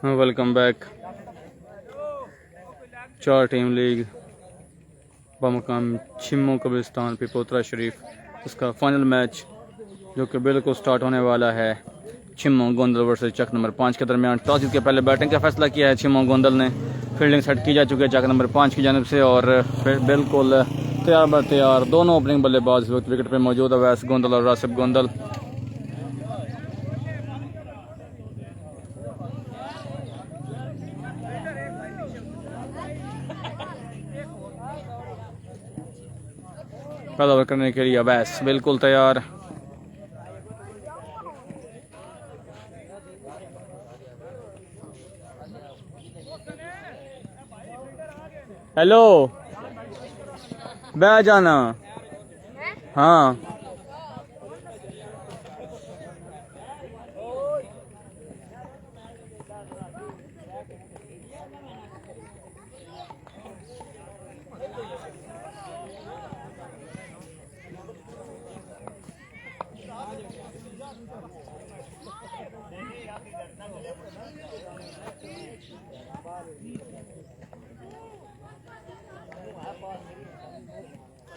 Welcome back. 4 team league बमकाम छिम्मो कब्रिस्तान पिपोतरा शरीफ, इसका final match जो कि बिल्कुल स्टार्ट होने वाला है छिम्मो गोंदल वर्सेस चक नंबर 5 के दरमियान। टॉस जीत के पहले बैटिंग का फैसला किया है छिम्मो गोंदल ने। फील्डिंग सेट की जा चुकी है चक नंबर 5 की जानब से और फिर बिल्कुल तैयार बर तैयार दोनों ओपनिंग बल्लेबाज इस वक्त विकेट पर मौजूद है, अवैस गोंदल और रासिब गोंदल। पहला ओवर करने के लिए अवैस बिल्कुल तैयार। हेलो, बैठ जाना। हाँ,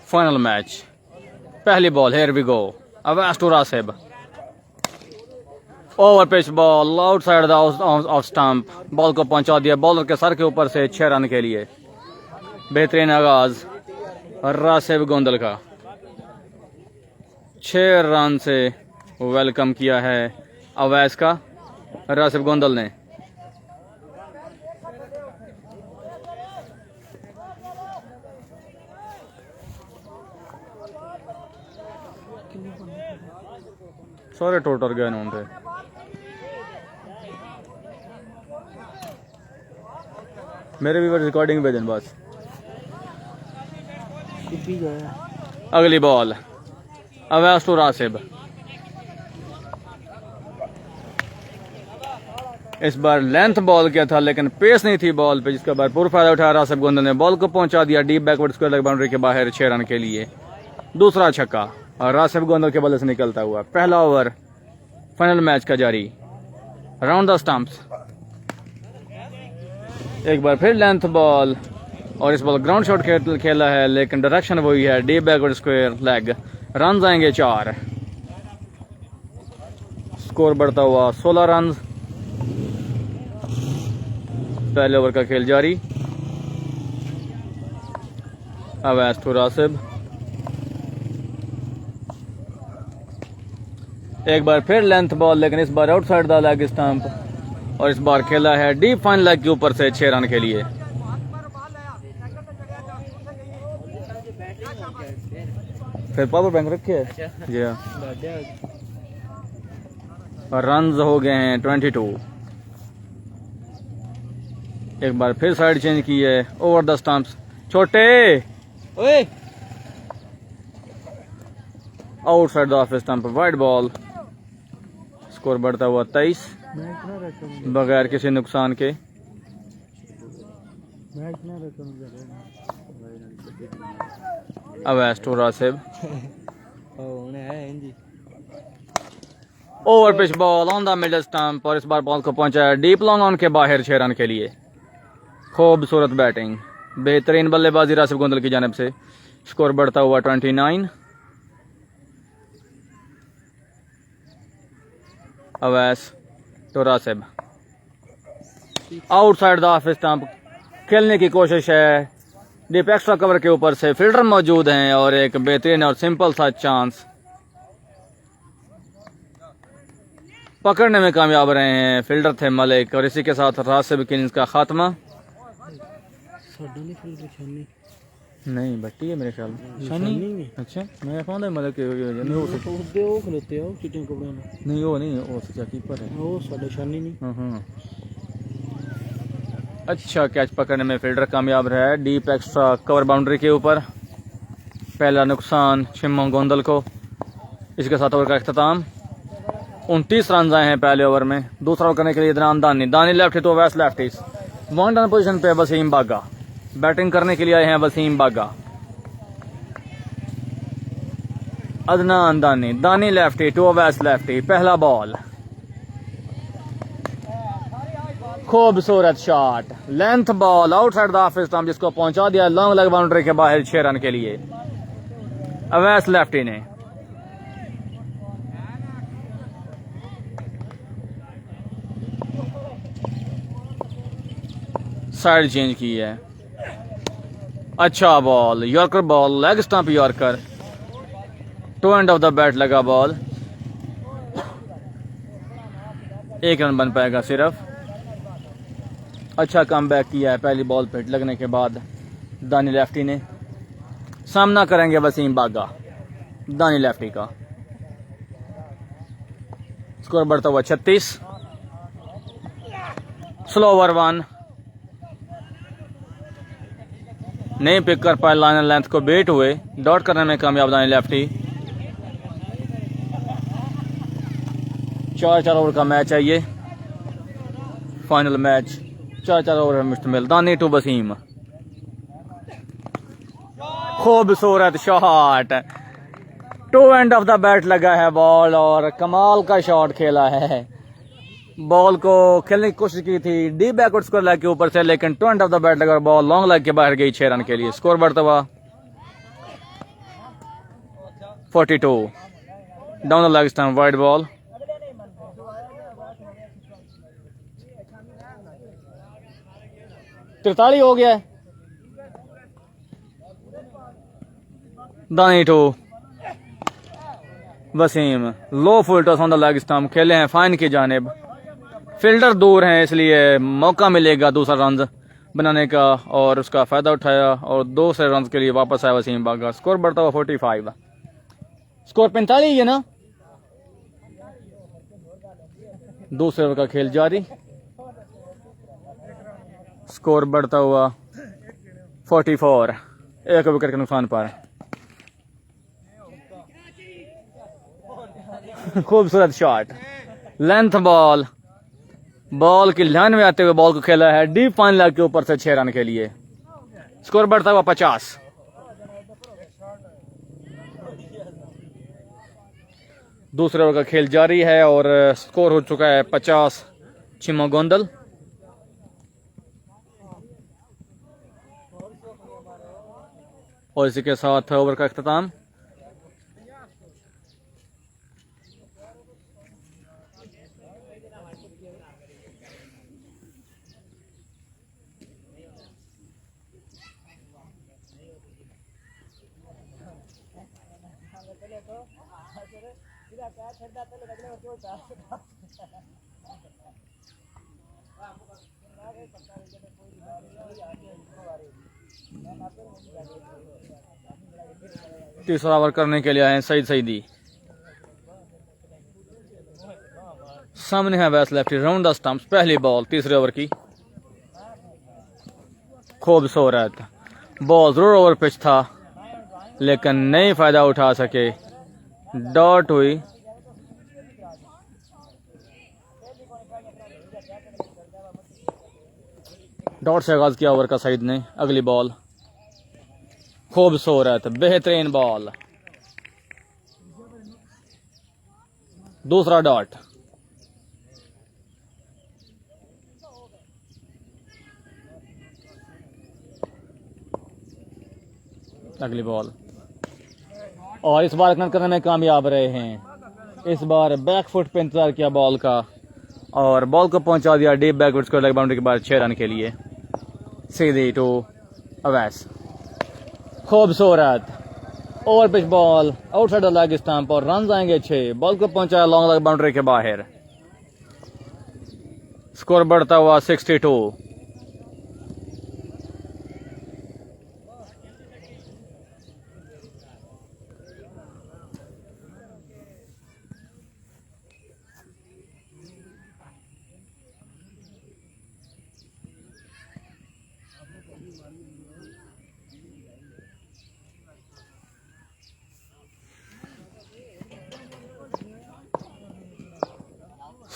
फाइनल मैच, पहली ball, here we go. Awais to Rasib, over pitch ball outside the off stump, ball को पहुंचा दिया बॉलर के सर के ऊपर से 6 रन के लिए। बेहतरीन आगाज रासिब गोंदल का, 6 रन से वेलकम किया है अवैस का रासिब गोंदल ने। सारे टोटर गए उनसे। मेरे भी रिकॉर्डिंग भेजन बस। अगली बॉल, अवैस टू रासिब, इस बार लेंथ बॉल किया था लेकिन पेस नहीं थी बॉल पे, जिसका भरपूर फायदा उठाया रासिब गोंदल ने। बॉल को पहुंचा दिया deep backward square leg boundary के बाहर 6 रन के लिए। दूसरा छक्का और रासिब गोंदल के बल्ले से निकलता हुआ। पहला ओवर फाइनल मैच का जारी, राउंड द स्टंप्स। एक बार फिर लेंथ बॉल और इस बॉल ग्राउंड शॉट खेला है लेकिन डायरेक्शन वही है, deep backward square leg. Run आएंगे 4, स्कोर बढ़ता हुआ 16 रन। पहले ओवर का खेल जारी, अवैस टू रासिब। एक बार फिर लेंथ बॉल लेकिन इस बार आउटसाइड द लेग स्टंप और इस बार खेला है डीप फाइन लेग के ऊपर से 6 रन के लिए। फिर पावर बैंक रखे है जी हाँ। और रन हो गए हैं 22। एक बार फिर साइड चेंज की है, ओवर द स्टंप्स, छोटे outside the off stump, wide ball. Score बढ़ता हुआ 23 बगैर किसी नुकसान के। Awais to Rasib, over pitch ball on the middle stump और इस बार बॉल को पहुंचाया डीप लॉन्ग ऑन के बाहर 6 रन के लिए। खूबसूरत बैटिंग, बेहतरीन बल्लेबाजी रासिब गोंदल की जानिब से। स्कोर बढ़ता हुआ 29। Awais to Rasib, outside the off stump, खेलने की कोशिश है डीप एक्स्ट्रा कवर के ऊपर से। फील्डर मौजूद हैं और एक बेहतरीन और सिंपल सा चांस पकड़ने में कामयाब रहे हैं। फील्डर थे मलिक और इसी के साथ रासिब की इनिंग्स का खात्मा। नहीं बट्टी है मेरे ख्याल में। अच्छा, मैं कौन है मलिक नहीं, वो नहीं, वो सच्चा कीपर है वो साडे शानी नहीं। अच्छा, कैच पकड़ने में फील्डर कामयाब रहा है डीप एक्स्ट्रा कवर बाउंड्री के ऊपर। पहला नुकसान छिम्मो गोंदल को। इसके साथ ओवर का अख्ताम। 29 रन आए हैं पहले ओवर में। दूसरा ओवर करने के लिए इदनान दानी लेफ्ट तो अवैस लेफ्ट इस वन डाउन पोजीशन पे वसीम बागा बैटिंग करने के लिए आए हैं। वसीम बागा, अदनान दानी लेफ्टी टू अवैस लेफ्टी। पहला बॉल खूबसूरत shot, length ball outside the off stump, जिसको पहुंचा दिया लॉन्ग लेग बाउंड्री के बाहर 6 रन के लिए अवैस लेफ्टी ने। साइड चेंज की है, अच्छा ball, yorker ball, leg stump yorker, toe end of the bat लगा बॉल, 1 रन बन पाएगा सिर्फ। अच्छा कम बैक किया है पहली बॉल पे लगने के बाद दानी लेफ्टी ने। सामना करेंगे वसीम बागा दानी लेफ्टी का। स्कोर बढ़ता हुआ 36। स्लो ओवर 1, नहीं पिक कर पाए लाइन लेंथ को, बेट हुए, डॉट करने में कामयाब दानी लेफ्टी। 4 ओवर का मैच है ये, फाइनल मैच 4 ओवर में मुश्तमिल। दानी टू वसीम, खूबसूरत shot, toe end of the bat लगा है बॉल और कमाल का शॉट खेला है। बॉल को खेलने की कोशिश की थी डीप बैकवर्ड स्कोर लेग के ऊपर से, लेकिन toe end of the bat लगा, बॉल लॉन्ग लेग के बाहर गई 6 रन के लिए। स्कोर बढ़ता हुआ 42, down the leg stump wide ball. तिरताली हो गया है। Dani to Waseem, low full toss on the leg stump, खेले हैं फाइन की जानिब, फील्डर दूर हैं इसलिए मौका मिलेगा दूसरा रन बनाने का, और उसका फायदा उठाया और दूसरे रन के लिए वापस आया वसीम बागा। स्कोर बढ़ता हुआ 45। स्कोर 45 है ना। दूसरे ओवर का खेल जारी, स्कोर बढ़ता हुआ 44, 1 विकेट के नुकसान पर। खूबसूरत शॉट, लेंथ बॉल, बॉल की लाइन में आते हुए बॉल को खेला है डीप फाइन लेग के ऊपर से 6 रन के लिए। स्कोर बढ़ता हुआ 50। दूसरे ओवर का खेल जारी है और स्कोर हो चुका है 50 चिमो गोंदल। और इसी के साथ ओवर का अख्ताम। तीसरा ओवर करने के लिए आए सईद सईदी। सामने है वैस लेफ्टी, राउंड द स्टंप्स, पहली बॉल तीसरे ओवर की। खूबसूरत बॉल, जरूर ओवर पिच था लेकिन नहीं फायदा उठा सके, डॉट हुई। डॉट से आगाज किया ओवर का सईद ने। अगली बॉल, खूबसूरत बेहतरीन बॉल, दूसरा डॉट। अगली बॉल, और इस बार रन करने में कामयाब रहे हैं। इस बार बैक फुट पे इंतजार किया बॉल का और बॉल को पहुंचा दिया deep backward square leg boundary के बाद 6 रन के लिए। सीधी टू अवैस, खूबसूरत over pitch ball, outside the leg stump और रन आएंगे 6। बॉल को पहुंचाया लॉन्ग लेग बाउंड्री के बाहर। स्कोर बढ़ता हुआ 62।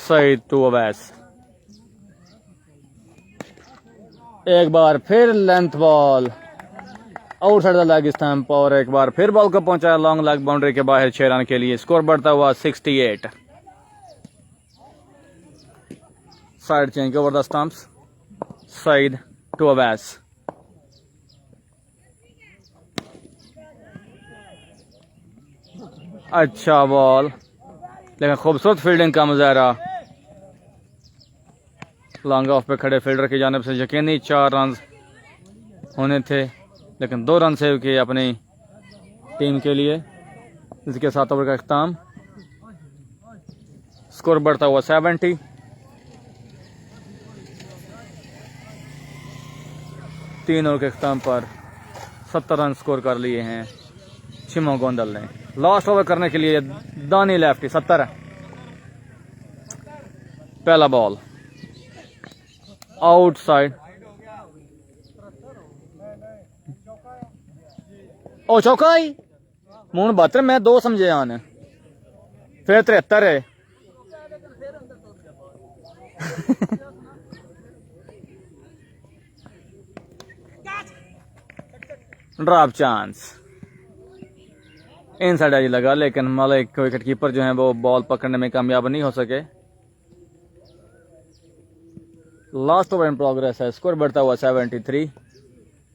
सईद टू अवैस, एक बार फिर length ball, outside the leg stump और एक बार फिर बॉल को पहुंचाया लॉन्ग लेग बाउंड्री के बाहर 6 रन के लिए। स्कोर बढ़ता हुआ 68। Side change over the stumps, side to Awais. अच्छा बॉल, लेकिन खूबसूरत फील्डिंग का मुजाहरा लॉन्ग ऑफ पे खड़े फील्डर की जानिब से। यकीनी 4 रन होने थे, लेकिन 2 रन सेव किए अपनी टीम के लिए। इसके 7 ओवर का अख्ताम, स्कोर बढ़ता हुआ 70। तीन ओवर के अख्ताम पर 70 रन स्कोर कर लिए हैं चिमो गोंदल ने। लास्ट ओवर करने के लिए दानी लेफ्टी 70। पहला बॉल आउटसाइड, ओ चौका ही मून 72, मैं 2 समझे आने, फिर 73 है। ड्रॉप चांस इन साइड लगा, लेकिन मलिक विकेट कीपर जो है वो बॉल पकड़ने में कामयाब नहीं हो सके। लास्ट ओवर इन प्रोग्रेस है, स्कोर बढ़ता हुआ 73।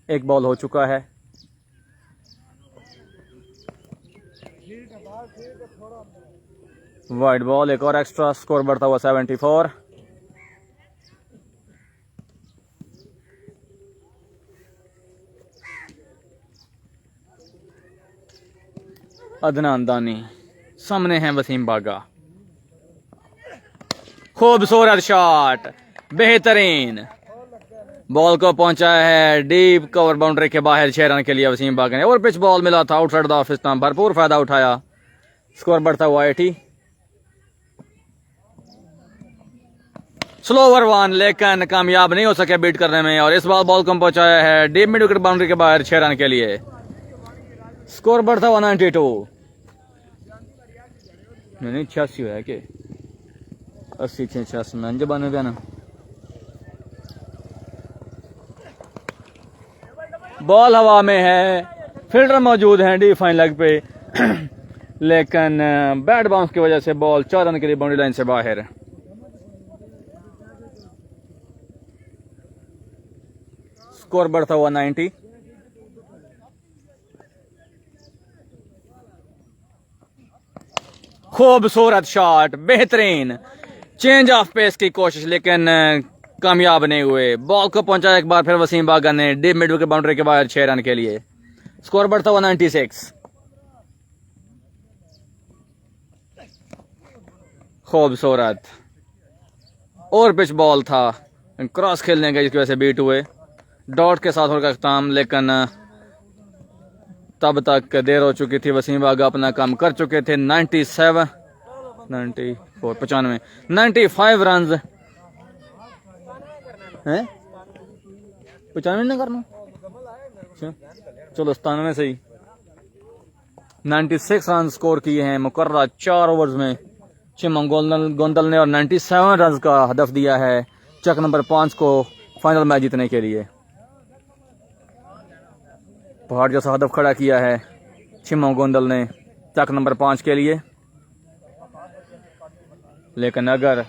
एक बॉल हो चुका है। वाइड बॉल, एक और एक्स्ट्रा, स्कोर बढ़ता हुआ 74। अदनान दानी सामने है, वसीम बागा। खूबसूरत शॉट, बेहतरीन बॉल को पहुंचा है डीप कवर बाउंड्री के बाहर 6 रन के लिए वसीम बागा ने। और पिच बॉल मिला था आउटसाइड द ऑफ स्टंप, भरपूर फायदा उठाया। स्कोर बढ़ता हुआ 80। स्लो ओवर 1, लेकिन कामयाब नहीं हो सके बीट करने में। और इस बार बॉल को पहुंचाया है डीप मिड विकेट बाउंड्री के बाहर 6 रन के लिए। स्कोर बढ़ता हुआ 92। नहीं 86 हुआ है कि 80 86 में अंजबान में ना। बॉल हवा में है, फील्डर मौजूद हैं डी फाइन लेग पे, लेकिन बैट बाउंस की वजह से बॉल 4 रन के लिए बाउंड्री लाइन से बाहर। स्कोर बढ़ता हुआ 90। खूबसूरत शॉट, बेहतरीन चेंज ऑफ पेस की कोशिश, लेकिन कामयाब नहीं हुए। बॉल को पहुंचा एक बार फिर वसीम बागा ने डीप मिड विकेट बाउंड्री के बाहर 6 रन के लिए। स्कोर बढ़ता हुआ 96। खूबसूरत और पिच बॉल था, क्रॉस खेलने का, जिसकी वजह से बीट हुए। डॉट के साथ होकर अख्ताम, लेकिन तब तक देर हो चुकी थी। वसीम बागा अपना काम कर चुके थे। 97 94 95 95 रन है, 95 ना करना, चलो 97 से ही 96 रन स्कोर किए हैं मुकर्रर 4 ओवर्स में चिमो गोंदल ने। और 97 रन का हदफ दिया है चक नंबर 5 को फाइनल मैच जीतने के लिए। पहाड़ जैसा हदफ खड़ा किया है चिमो गोंदल ने चक नंबर 5 के लिए। लेकिन अगर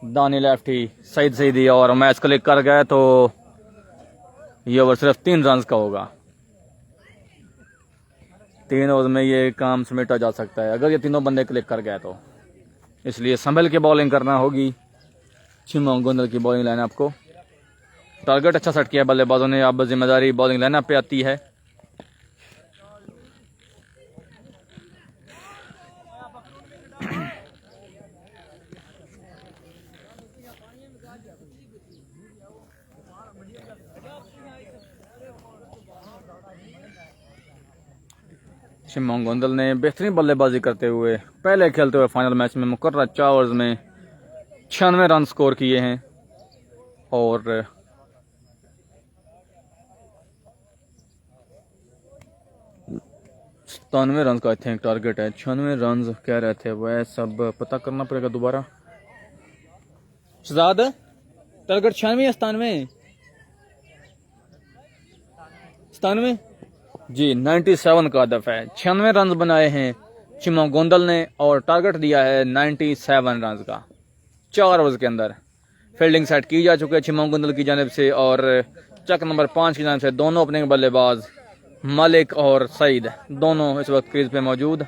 दानी लेफ्टी सईद सईदी और मैच क्लिक कर गए तो ये ओवर सिर्फ 3 रन का होगा। 3 ओवर में ये काम समेटा जा सकता है अगर ये तीनों बंदे क्लिक कर गए तो। इसलिए संभल के बॉलिंग करना होगी चिमो गोंदल की बॉलिंग लाइनअप को। टारगेट अच्छा सेट किया बल्लेबाजों ने, अब जिम्मेदारी बॉलिंग लाइनअप पे आती है। चिमो गोंदल ने बेहतरीन बल्लेबाजी करते हुए पहले खेलते हुए फाइनल मैच में मुकर्रर 4 ओवर्स में 96 रन स्कोर किए हैं। और 97 रन का आई थिंक टारगेट है। 96 रन कह रहे थे, वह सब पता करना पड़ेगा दोबारा। शहजाद टारगेट 96 या 97? 97 जी, 97 का हदफ है। 96 रन बनाए हैं चिमो गोंदल ने और टारगेट दिया है 97 रन का 4 ओवर्स के अंदर। फील्डिंग सेट की जा चुकी है छिम्मों गुंदल की जानिब से और चक नंबर 5 की जानिब से दोनों ओपनिंग बल्लेबाज मलिक और सईद दोनों इस वक्त क्रीज पे मौजूद।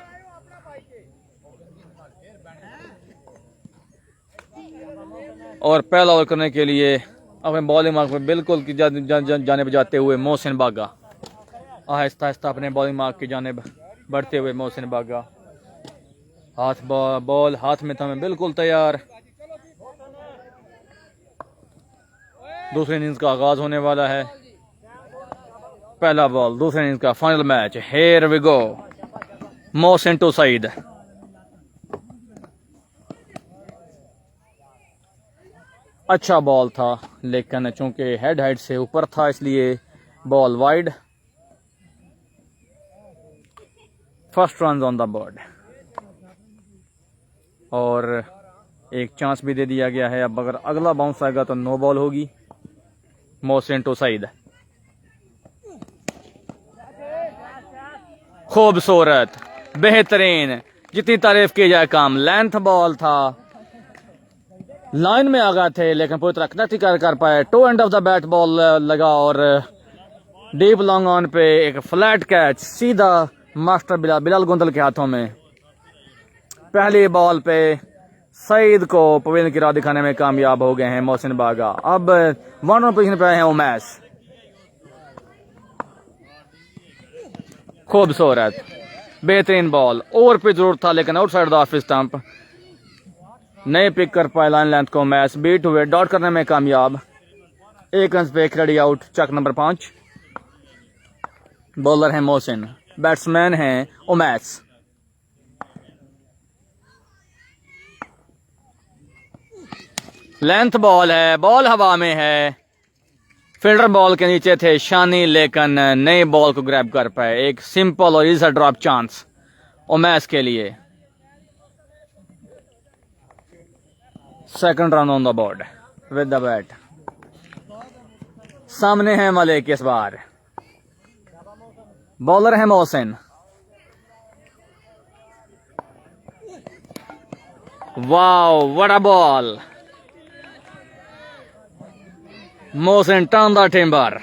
और पहला ओवर करने के लिए अपने बॉलिंग मार्क में बिल्कुल की जानिब जाते हुए मोहसिन बागा, आहिस्ता आहिस्ता अपने बॉलिंग मार्क की जानिब बढ़ते हुए मोहसिन बागा। हाथ बॉल हाथ में था बिल्कुल तैयार। दूसरी इनिंग्स का आगाज होने वाला है। पहला बॉल दूसरी इनिंग्स का final match, here we go. Mohsin to Saeed. अच्छा बॉल था लेकिन चूंकि हेड हाइट से ऊपर था इसलिए ball wide. First run on the board और एक चांस भी दे दिया गया है। अब अगर अगला बाउंस आएगा तो नो बॉल होगी। मोहसिन टू सईद, खूबसूरत बेहतरीन, जितनी तारीफ की जाए काम। लेंथ बॉल था, लाइन में आ गए थे लेकिन पूरी तरह कनेक्ट कर पाए। Toe end of the bat ball लगा और डीप लॉन्ग ऑन पे एक फ्लैट कैच सीधा मास्टर बिलाल गुंदल के हाथों में। पहली बॉल पे सईद को पवेलियन की राह दिखाने में कामयाब हो गए हैं मोहसिन बागा। अब 1 रन पोजीशन पे आए हैं उमैस। खूबसूरत बेहतरीन बॉल, ओवर पे जरूरत था लेकिन आउटसाइड द ऑफ स्टंप नहीं पिक कर पाए लाइन लेंथ को। मैच बीट हुए, डॉट करने में कामयाब। 1 रन पे खड़ी आउट, चक नंबर 5। बॉलर है मोहसिन, बैट्समैन है उमैस। लेंथ बॉल है, बॉल हवा में है। फील्डर बॉल के नीचे थे शानी लेकिन नई बॉल को ग्रैब कर पाए। एक सिंपल और इजी ड्रॉप चांस उमैस के लिए। Second run on the board with the bat. सामने है मलिक, इस बार बॉलर है Mohsin. Wow what a ball. Mohsin turn the timber,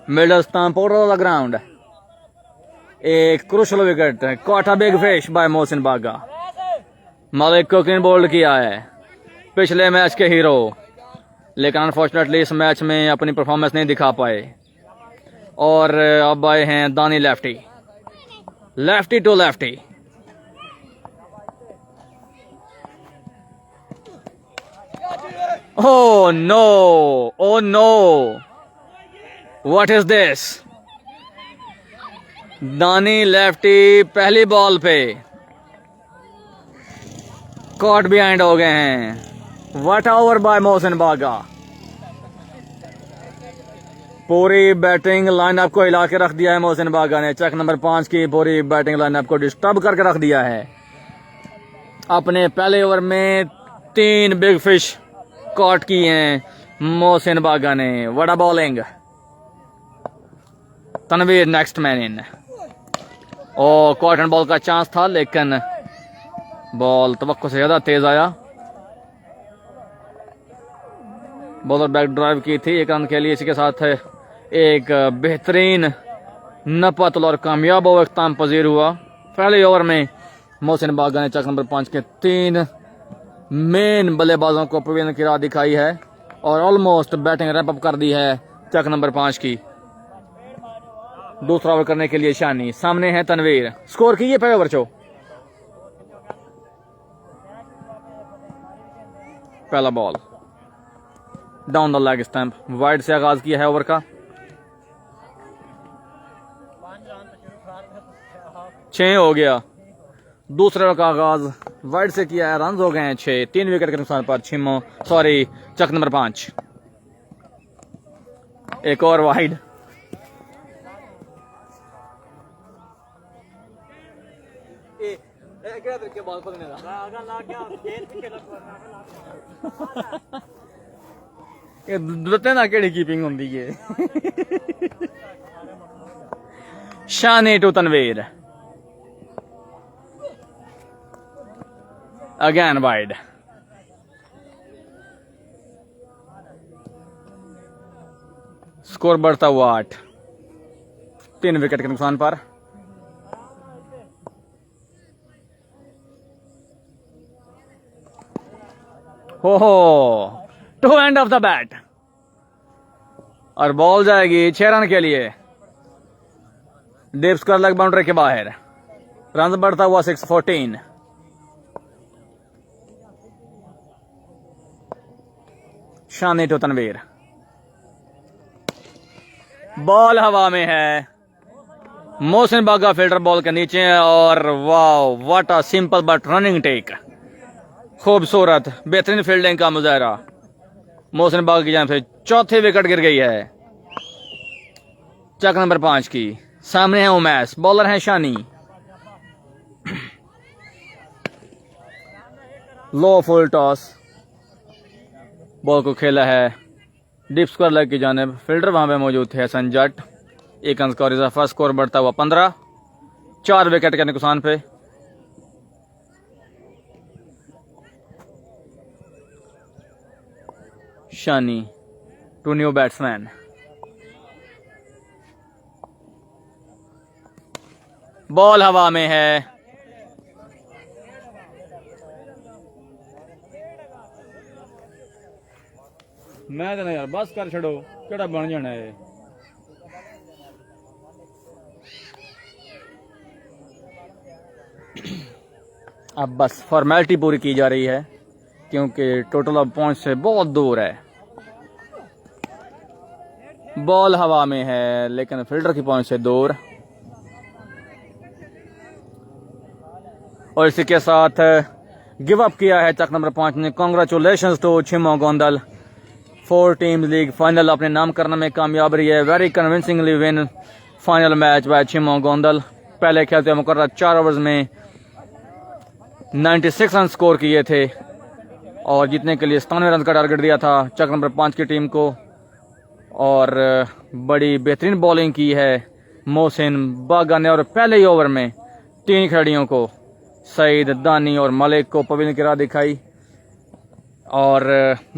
middle stump out of the ground. एक crucial wicket, caught a big fish by Mohsin Baga. Malik को clean bowled किया है, पिछले मैच के हीरो, लेकिन अनफॉर्चुनेटली इस मैच में अपनी परफॉर्मेंस नहीं दिखा पाए। और अब आए हैं Dani lefty, lefty to lefty. Oh no! Oh no! What is this? Dani lefty पहली बॉल पे कॉट बिहाइंड हो गए हैं। व्हाट ओवर बाय मोहसिन बागा। पूरी बैटिंग लाइनअप को हिला के रख दिया है मोहसिन बागा ने। चक नंबर 5 की पूरी बैटिंग लाइनअप को डिस्टर्ब करके रख दिया है। अपने पहले ओवर में 3 बिग फिश कॉट की हैं मोहसिन बागा ने। What a bowling. Tanveer next man in. Oh caught and bowl का चांस था लेकिन बॉल तवक्को से ज्यादा तेज आया। बॉलर बैक ड्राइव की थी 1 रन के लिए। इसी के साथ एक बेहतरीन नपतल और कामयाब ओवर इख्तिताम पजीर हुआ। पहले ओवर में मोहसिन बागा ने चक नंबर 5 के 3 मेन बल्लेबाजों को पवेलियन की राह दिखाई है और ऑलमोस्ट बैटिंग रैप अप कर दी है चक नंबर 5 की। दूसरा ओवर करने के लिए शानी, सामने है तनवीर। स्कोर कीजिए पहले ओवर चो। पहला ball down the leg stump, wide से आगाज किया है ओवर का। 6 हो गया। दूसरे ओवर का आगाज वाइड से किया है, रन हो गए हैं 6। 3 विकेट के नुकसान पर चक नंबर 5। एक और वाइड। ना केड़ी कीपिंग होंदी है। Shani to Tanveer, again wide. Score बढ़ता हुआ 8, 3 विकेट के नुकसान पर। हो टू एंड ऑफ द बैट और बॉल जाएगी 6 रन के लिए। डीप स्क्वायर लेग बाउंड्री के बाहर। रन बढ़ता हुआ 6, 14। शानी टू तनवीर। बॉल हवा में है। मोहसिन बागा फील्डर बॉल के नीचे है और wow what a simple but running take. खूबसूरत बेहतरीन फील्डिंग का मुजाहरा मोहसिन बागा की जान से। चौथी विकेट गिर गई है चक नंबर 5 की। सामने है उमैस, बॉलर है शानी। लो फुल टॉस, बॉल को खेला है डीप स्क्वायर लेग की जानिब। फील्डर वहां पे मौजूद थे हसन जट। 1 रन का इजाफा, स्कोर बढ़ता हुआ 15, 4 विकेट के नुकसान पे। शानी टू न्यू बैट्समैन। बॉल हवा में है। मैं तो नहीं यार, बस कर छड़ो, केड़ा बन जाना है। अब बस फॉर्मेलिटी पूरी की जा रही है क्योंकि टोटल ऑफ पॉइंट से बहुत दूर है। बॉल हवा में है लेकिन फील्डर की पॉइंट से दूर। और इसी के साथ गिव अप किया है चक नंबर 5 ने। Congratulations to Chhimo Gondal. 4 teams league final अपने नाम करने में कामयाब रही है। Very convincingly win final match by Chhimo Gondal. पहले खेलते हुए मुकर्रर 4 ओवर्स में 96 रन स्कोर किए थे और जीतने के लिए 97 रन का टारगेट दिया था चक नंबर 5 की टीम को। और बड़ी बेहतरीन बॉलिंग की है मोहसिन बागा ने और पहले ही ओवर में 3 खिलाड़ियों को, सईद, दानी और मलिक को पवेलियन की राह दिखाई। और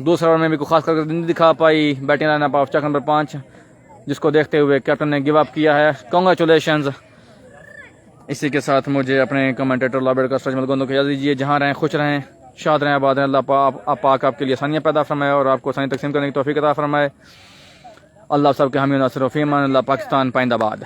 दूसरे ओवर में भी कोई खास करके नहीं दिखा पाई batting lineup of Chak number 5, जिसको देखते हुए कैप्टन ने गिव अप किया है। कांग्रेचुलेशंस। इसी के साथ मुझे अपने कमेंटेटर लाबेड़ का सजमल गोंदो को इजाजत दीजिए। जहाँ रहें खुश रहें, शाद रहें, आबाद रहें। अल्लाह पाक आपके लिए आसानियाँ पैदा फरमाए और आपको आसानी तकसीम करने की तौफीक अता फरमाए। अल्लाह सब के हामी नासिर व फीमान। अल्लाह पाकिस्तान पाइंदाबाद।